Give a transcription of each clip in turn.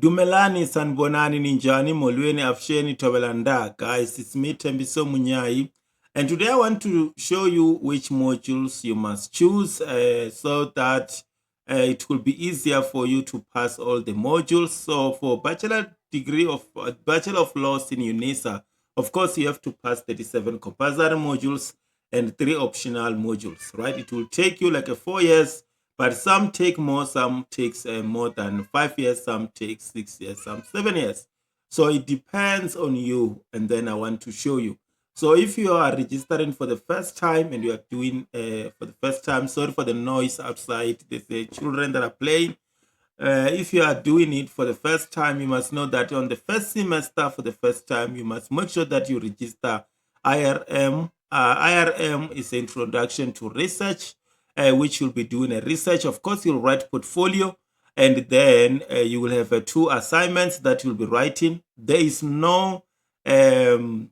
Dumelani sanbonani ninjani molweni afsheni tobelanda. Guys, it's me Tembiso Munyai, and today I want to show you which modules you must choose so that it will be easier for you to pass all the modules. So for bachelor degree of Bachelor of Laws in Unisa, of course you have to pass 37 compulsory modules and 3 optional modules, right? It will take you like 4 years, but some take more, some takes more than 5 years, some take 6 years, some 7 years. So it depends on you, and then I want to show you. So if you are registering for the first time and you are doing for the first time, sorry for the noise outside, there's children that are playing. If you are doing it for the first time, you must know that on the first semester, for the first time, you must make sure that you register IRM. IRM is Introduction to Research, which you'll be doing a research. Of course, you'll write portfolio, and then you will have 2 assignments that you'll be writing. There is no the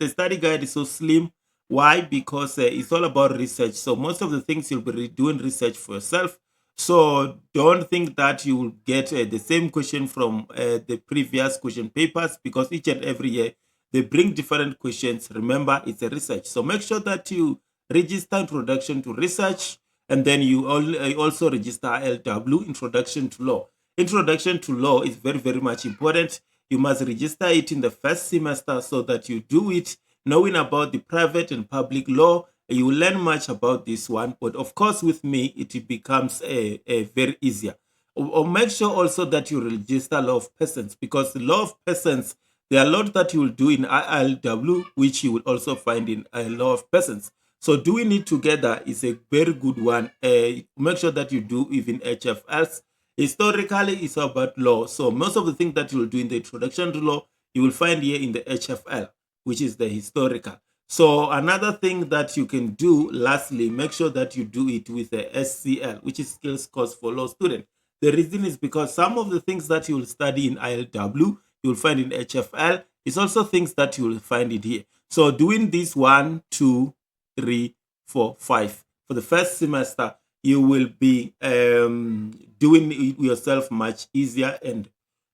study guide is so slim. Why? Because it's all about research. So most of the things you'll be doing research for yourself. So don't think that you will get the same question from the previous question papers, because each and every year they bring different questions. Remember, it's a research. So make sure that you register Introduction to Research, and then you also register LW, Introduction to Law. Introduction to Law is very, very much important. You must register it in the first semester so that you do it knowing about the private and public law. You will learn much about this one, but of course with me it becomes a very easier. Or make sure also that you register law of persons, because the law of persons, there are a lot that you will do in ILW which you will also find in law of persons. So doing it together is a very good one. Make sure that you do even HFLs. Historically, it's about law. So most of the things that you will do in the Introduction to Law, you will find here in the HFL, which is the historical. So another thing that you can do, lastly, make sure that you do it with the SCL, which is Skills Course for Law Students. The reason is because some of the things that you will study in ILW, you will find in HFL. It's also things that you will find it here. So doing this 1, 2, 3, 4, 5 for the first semester, you will be doing it yourself much easier, and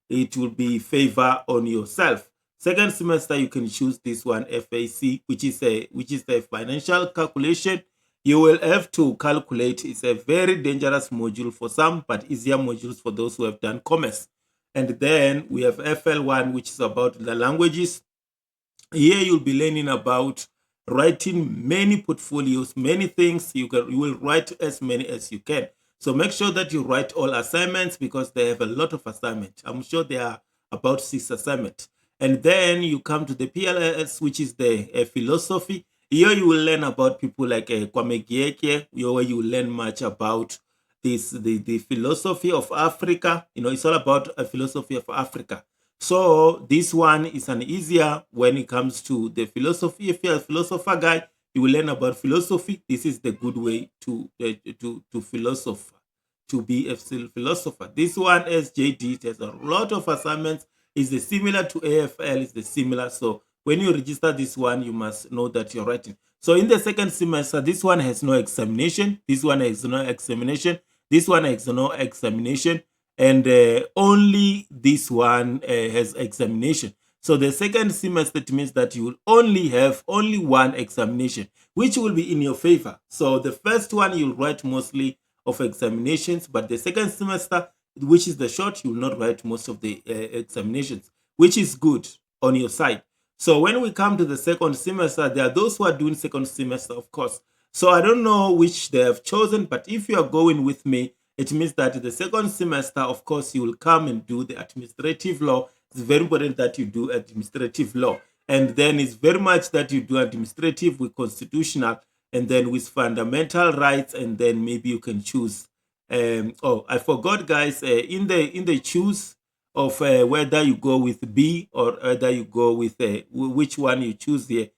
it will be favor on yourself. Second semester, you can choose this one, FAC, which is a financial calculation. You will have to calculate. It's a very dangerous module for some, but easier modules for those who have done commerce. And then we have FL1, which is about the languages. Here you'll be learning about writing many portfolios, many things. You will write as many as you can. So make sure that you write all assignments, because they have a lot of assignments. I'm sure there are about 6 assignments. And then you come to the PLS, which is the philosophy. Here you will learn about people like Kwame Gyekye, where you will learn much about the philosophy of Africa. It's all about a philosophy of Africa. So this one is an easier when it comes to the philosophy. If you're a philosopher guy, you will learn about philosophy. This is the good way to philosopher, to be a philosopher. This one, SJD, it has a lot of assignments. It's similar to AFL. It's the similar. So when you register this one, you must know that you're writing. So in the second semester, this one has no examination. This one has no examination. This one has no examination. And only this one has examination. So the second semester, it means that you will only have one examination, which will be in your favor. So the first one, you'll write mostly of examinations, but the second semester, which is the short, you will not write most of the examinations, which is good on your side. So when we come to the second semester, there are those who are doing second semester, of course. So I don't know which they have chosen, but if you are going with me, it means that the second semester, of course, you will come and do the administrative law. It's very important that you do administrative law. And then it's very much that you do administrative with constitutional, and then with fundamental rights, and then maybe you can choose. Oh, I forgot, guys, in the choose of whether you go with B or whether you go with which one you choose here.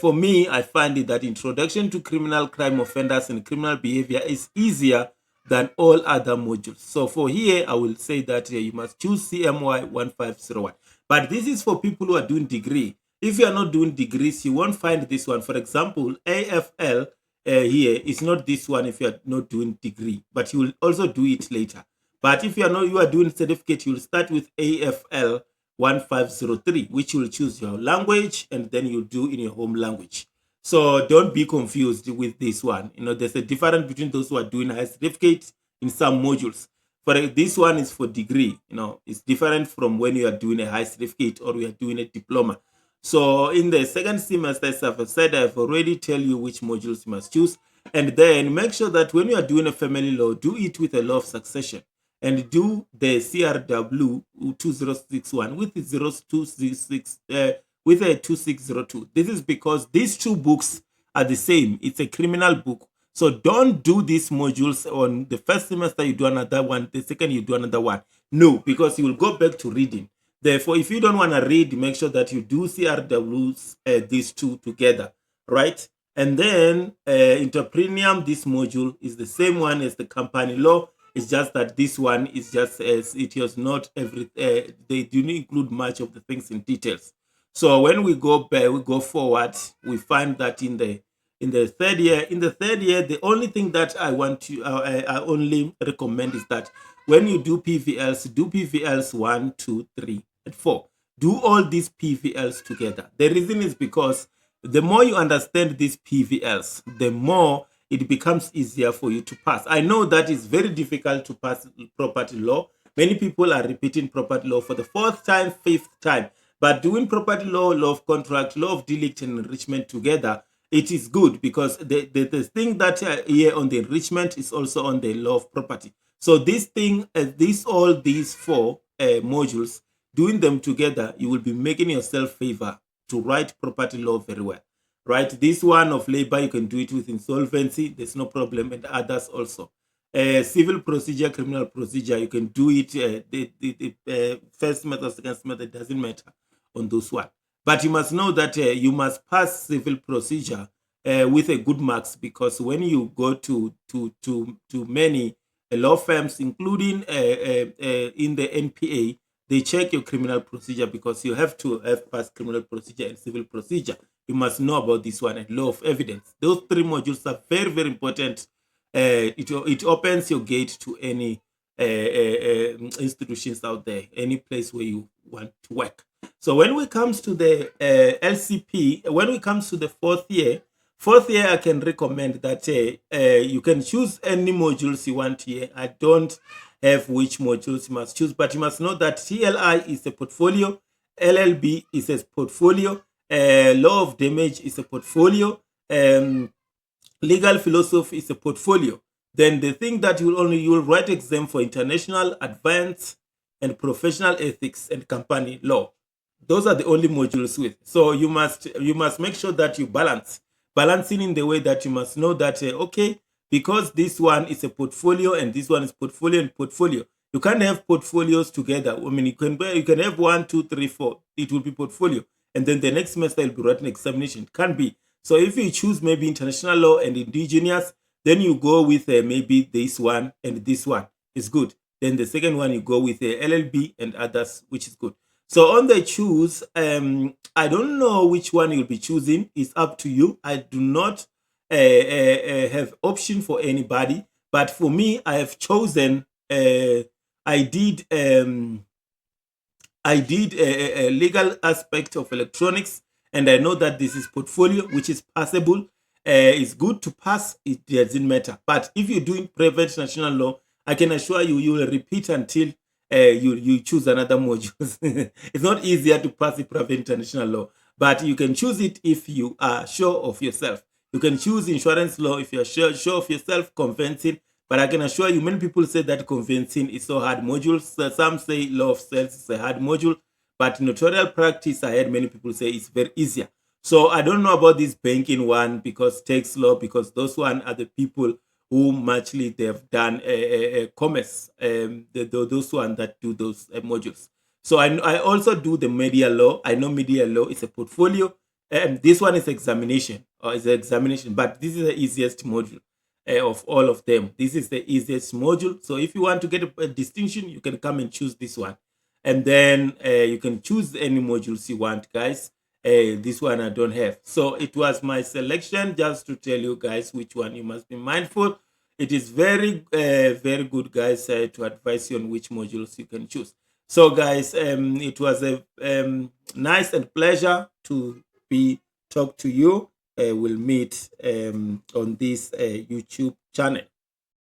For me, I find it that Introduction to Criminal Crime Offenders and Criminal Behavior is easier than all other modules. So for here, I will say that you must choose CMY 1501. But this is for people who are doing degree. If you are not doing degrees, you won't find this one. For example, AFL here is not this one if you are not doing degree, but you will also do it later. But if you are doing certificate, you'll start with AFL 1503, which you'll choose your language and then you'll do in your home language. So don't be confused with this one. There's a difference between those who are doing high certificate in some modules. For this one is for degree. It's different from when you are doing a high certificate or you are doing a diploma. So in the second semester, as I've said, I've already tell you which modules you must choose. And then make sure that when you are doing a family law, do it with a law of succession. And do the CRW 2061 with the 0266 with a 2602. This is because these two books are the same. It's a criminal book. So don't do these modules on the first semester, you do another one, the second you do another one. No, because you will go back to reading. Therefore, if you don't want to read, make sure that you do CRWs, these two together, right? And then entrepreneurial, this module is the same one as the company law. It's just that this one is just as it is not every. They do not include much of the things in details. So when we go back, we go forward, we find that in the third year, the only thing that I want to, I only recommend is that when you do PVLs 1, 2, 3, and 4. Do all these PVLs together. The reason is because the more you understand these PVLs, the more it becomes easier for you to pass. I know that it's very difficult to pass property law. Many people are repeating property law for the fourth time, fifth time. But doing property law, law of contract, law of delict, and enrichment together, it is good because the thing that here on the enrichment is also on the law of property. So this thing, all these four modules, doing them together, you will be making yourself favor to write property law very well. Right? This one of labor, you can do it with insolvency. There's no problem, and others also. Civil procedure, criminal procedure, you can do it. The first method, second method, doesn't matter on those one. But you must know that you must pass civil procedure with a good marks, because when you go to many law firms, including in the NPA, they check your criminal procedure because you have to have passed criminal procedure and civil procedure. You must know about this one, and law of evidence. Those three modules are very, very important. It opens your gate to any institutions out there, any place where you want to work. So when we comes to the LCP, when we comes to the fourth year, I can recommend that you can choose any modules you want here. I don't have which modules you must choose, but you must know that TLI is a portfolio, LLB is a portfolio, law of damage is a portfolio, legal philosophy is a portfolio. Then the thing that you will write exam for international, advanced, and professional ethics and company law. Those are the only modules with. So you must make sure that you balancing in the way that you must know that okay, because this one is a portfolio and this one is portfolio and portfolio. You can't have portfolios together. I mean, you can have 1, 2, 3, 4. It will be portfolio, and then the next semester will be written examination. It can't be. So if you choose maybe international law and indigenous, then you go with maybe this one and this one is good. Then the second one you go with LLB and others, which is good. So on the choose, I don't know which one you'll be choosing. It's up to you. I do not have option for anybody, but for me, I have chosen. I did a legal aspect of electronics, and I know that this is portfolio, which is passable. It's good to pass. It doesn't matter. But if you're doing private national law, I can assure you, you will repeat until you choose another module. It's not easier to pass the private international law, but you can choose it if you are sure of yourself. You can choose insurance law if you're sure of yourself, conveyancing. But I can assure you, many people say that conveyancing is so hard modules. Some say law of sales is a hard module, but notarial practice, I heard many people say it's very easier. So I don't know about this banking one, because tax law, because those one are the people who muchly they've done commerce, those one that do those modules. So I also do the media law. I know media law is a portfolio. This one is examination, but this is the easiest module of all of them. This is the easiest module. So if you want to get a distinction, you can come and choose this one. And then you can choose any modules you want, guys. This one I don't have. So it was my selection just to tell you guys which one you must be mindful. it is very good, guys, to advise you on which modules you can choose. So, guys, it was a nice and pleasure to be talk to you. We'll meet on this YouTube channel.